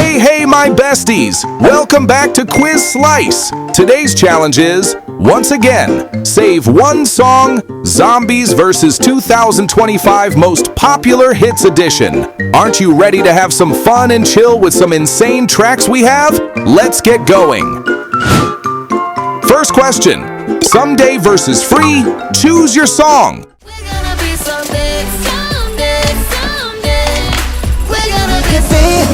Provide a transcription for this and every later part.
Hey, my besties! Welcome back to Quiz Slice. Today's challenge is, once again, save one song, Zombies vs. 2025 Most Popular Hits Edition. Aren't you ready to have some fun and chill with some insane tracks we have? Let's get going. First question, Someday vs. Free, choose your song. We're gonna be someday, someday, someday. We're gonna be free.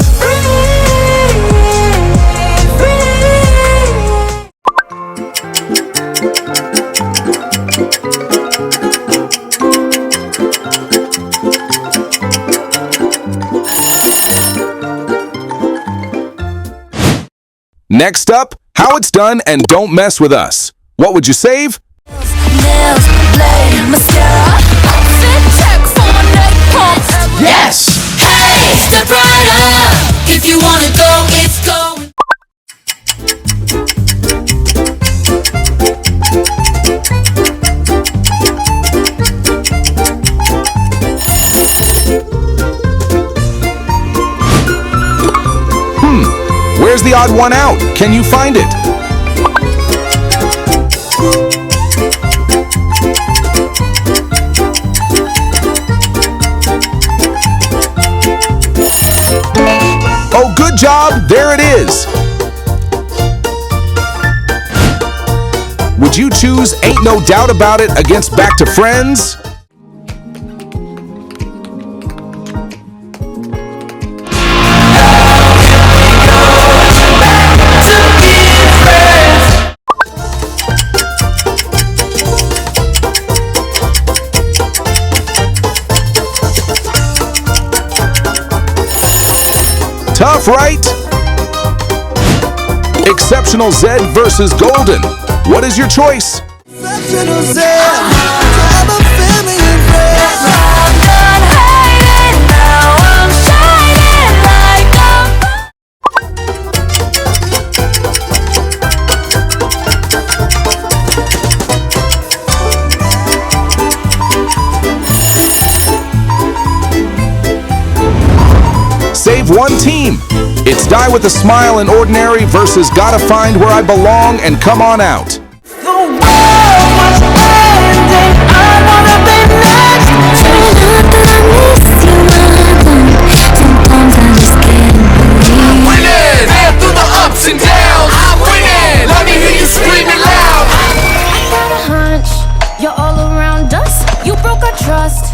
Next up, How It's Done and Don't Mess With Us. What would you save? Nails, blade, mascara, outfit check for my neck pump. Yes! Hey, step right up. If you wanna go, it's going. Where's the odd one out? Can you find it? Oh, good job! There it is! Would you choose Ain't No Doubt About It against Back to Friends? Tough, right? Exceptional Zed versus Golden. What is your choice? Exceptional Zed, I'm a family and friends. I'm done hating, now I'm shining like Save one team. It's Die With a Smile and Ordinary versus Gotta Find Where I Belong and Come On Out. The world was ending, I wanna be next. Sometimes I just can't believe. Winning! Man through the ups and downs. I'm winning! Let me hear you screaming loud. I got a hunch, you're all around us. You broke our trust.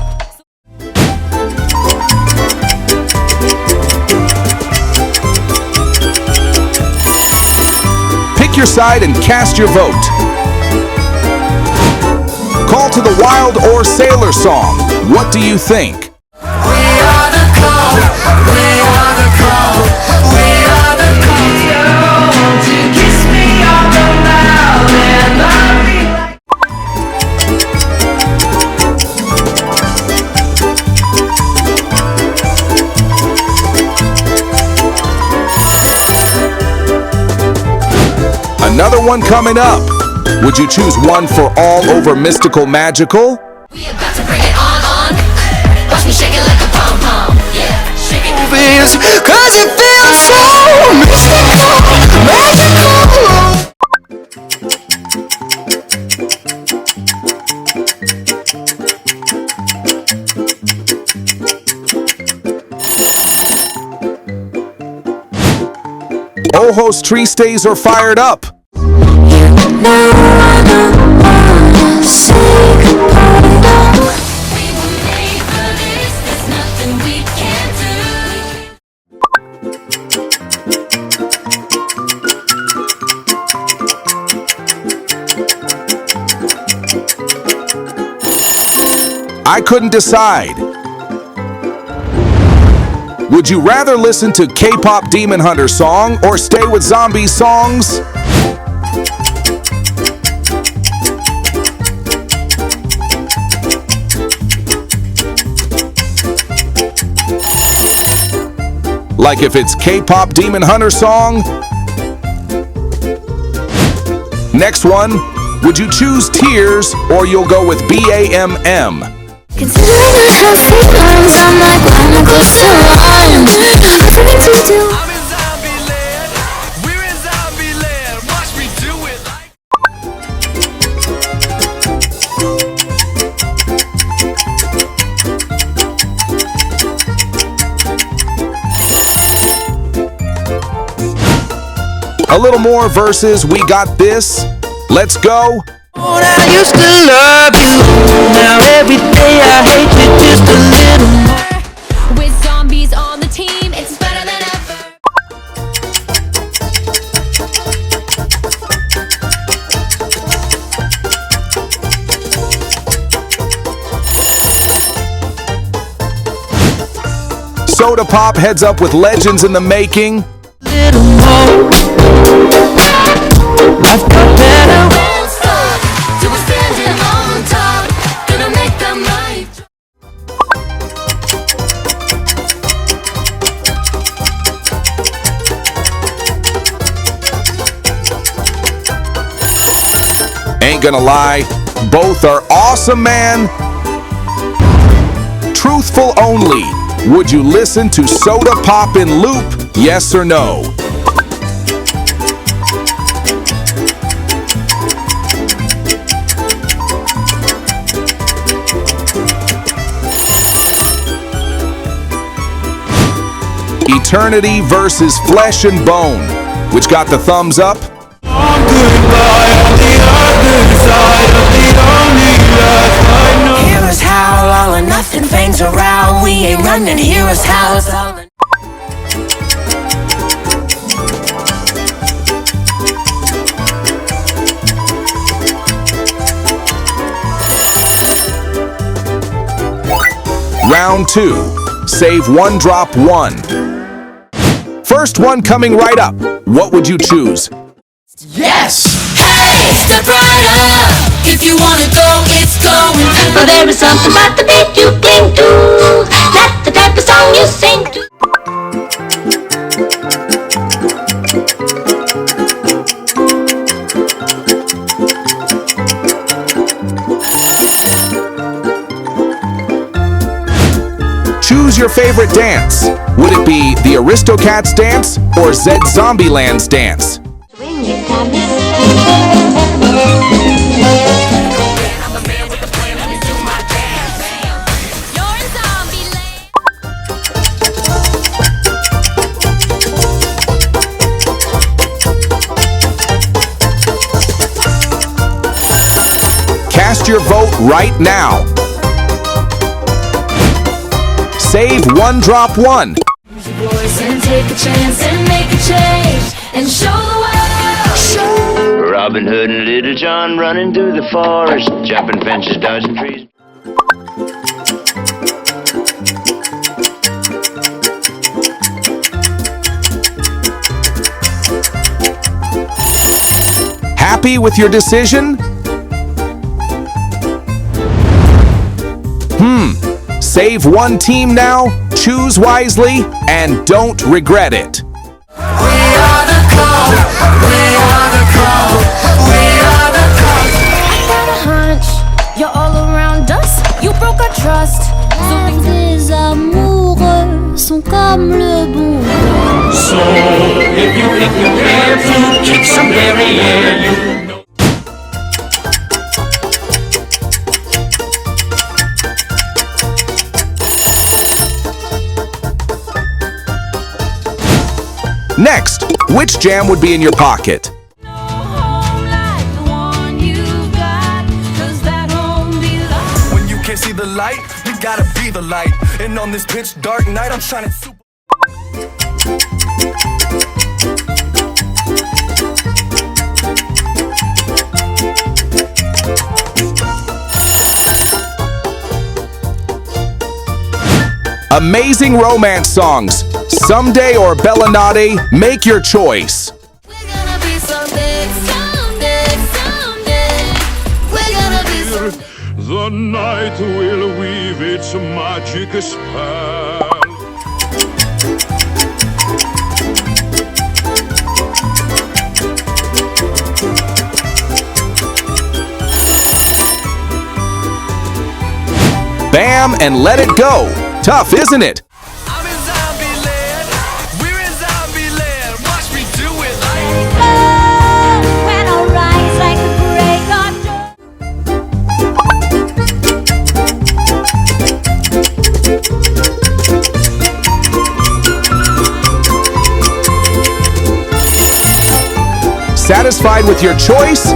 Pick your side and cast your vote. Call to the Wild or Sailor song. What do you think? We are the call. We are the call. We are the call. Won't you kiss me on the mouth and I'll be like. Another one coming up. Would you choose one for All Over Mystical Magical? We about to bring it on. Watch me shake it like a pom-pom. Yeah, shake it. Movies, 'cause it feels so mystical, magical. Ojos Tristes or Fired Up? We were made for this. There's nothing we can't do. I couldn't decide. Would you rather listen to K-pop Demon Hunter song or stay with zombie songs? Like if it's K-pop Demon Hunter song? Next one, would you choose Tears or you'll go with BAMM? Considering I have feelings, I'm like, why not go so on? Everything to do. A little more versus We Got This. Let's go. I used to love you. Now every day I hate you just a little more. With zombies on the team, it's better than ever. Soda Pop heads up with Legends in the Making. Little more. Life got better. Won't stop till we're standing on top. Gonna make them right. Ain't gonna lie, both are awesome, man. Truthful only. Would you listen to Soda Pop in loop? Yes or no? Eternity versus Flesh and Bone. Which got the thumbs up? Hear us howl, all or nothing, fangs around. We ain't running, hear us howl. It's all or Round 2. Save one, drop one. First one coming right up. What would you choose? yes! Hey, step right up. If you wanna go, it's going down. But there is something about the beat you cling to. That's the type of song you sing to. Choose your favorite dance. Would it be the Aristocats dance or Zed Zombieland's dance? Swing it, Tommy. You're in zombie land. Cast your vote right now. Save one, drop one. Use your voice and take a chance and make a change and show the world. Robin Hood and Little John running through the forest, jumping fences, dodging trees. Happy with your decision? Save one team now, choose wisely, and don't regret it. We are the call. We are the call. We are the call. I got a hunch, you're all around us. You broke our trust. Les amoureux sont comme le bon vin. So, if you think you care to kick some derriere, you know. Next, which jam would be in your pocket? No home like the one you've got, 'cause that home belongs. When you can't see the light, you gotta be the light. And on this pitch dark night, I'm shining super. Amazing romance songs. Someday or Bellinati, make your choice. We're gonna be someday, someday, someday. We're gonna be someday. The night will weave its magic spell. Bam and let it go. Tough, isn't it? I'm in zombie land. We're in zombie land. Watch me do it like. Oh, when I rise like a gray dawn. Satisfied with your choice?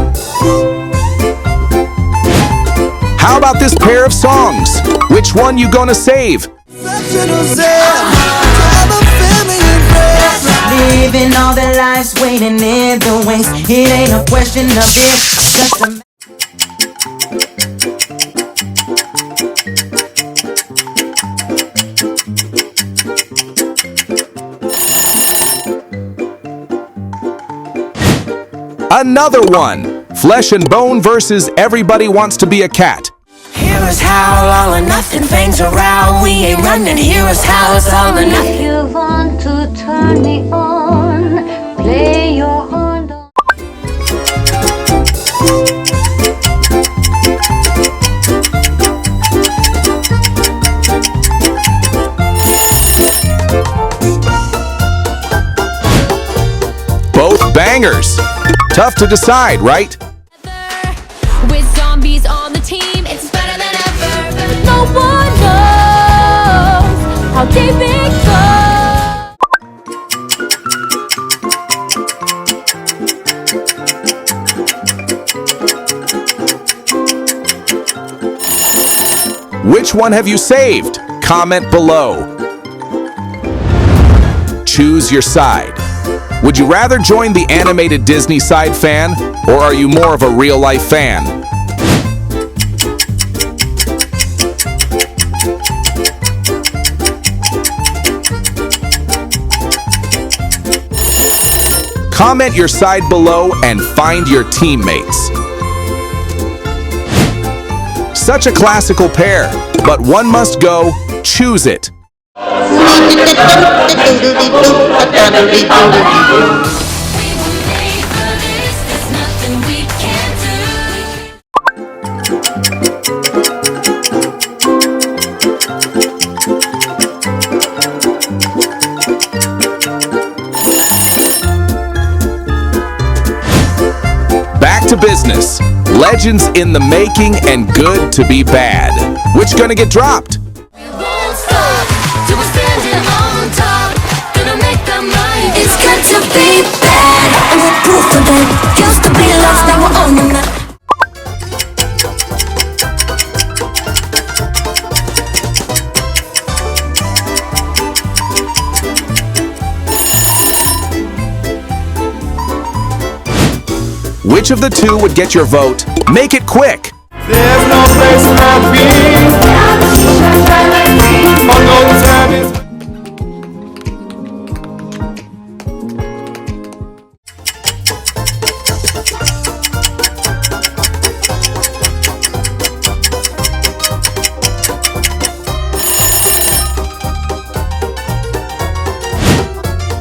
How about this pair of songs? Which one you gonna save? Living all their lives waiting in the wings. It ain't a question of if, just a Another one. Flesh and Bone versus Everybody Wants to Be a Cat. Hear us howl, all or nothing, fangs around. We ain't running, hear us howl, it's all or nothing. If you want to turn me on, play your hand on. Both bangers. Tough to decide, right? With zombies on the team, it's better than ever. No one knows how deep it goes. Which one have you saved? Comment below. Choose your side. Would you rather join the animated Disney side fan, or are you more of a real-life fan? Comment your side below and find your teammates. Such a classical pair, but one must go. Choose it. Back to business. Legends in the making and good to be bad. Which gonna get dropped? It's good to be bad, and we're proof of it. Used to be lost, now we're on the map. Which of the two would get your vote? Make it quick! There's no place for me. Although time is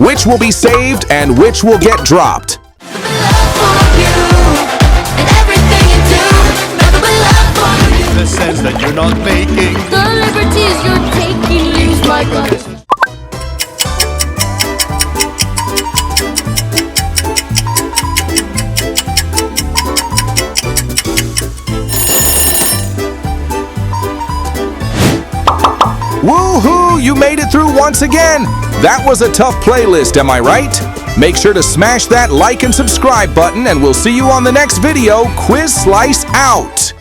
Which will be saved and which will get dropped? the sense that you're not making. The liberties you're taking leaves my gut. Woohoo! You made it through once again! That was a tough playlist, am I right? Make sure to smash that like and subscribe button, and we'll see you on the next video. Quiz Slice out!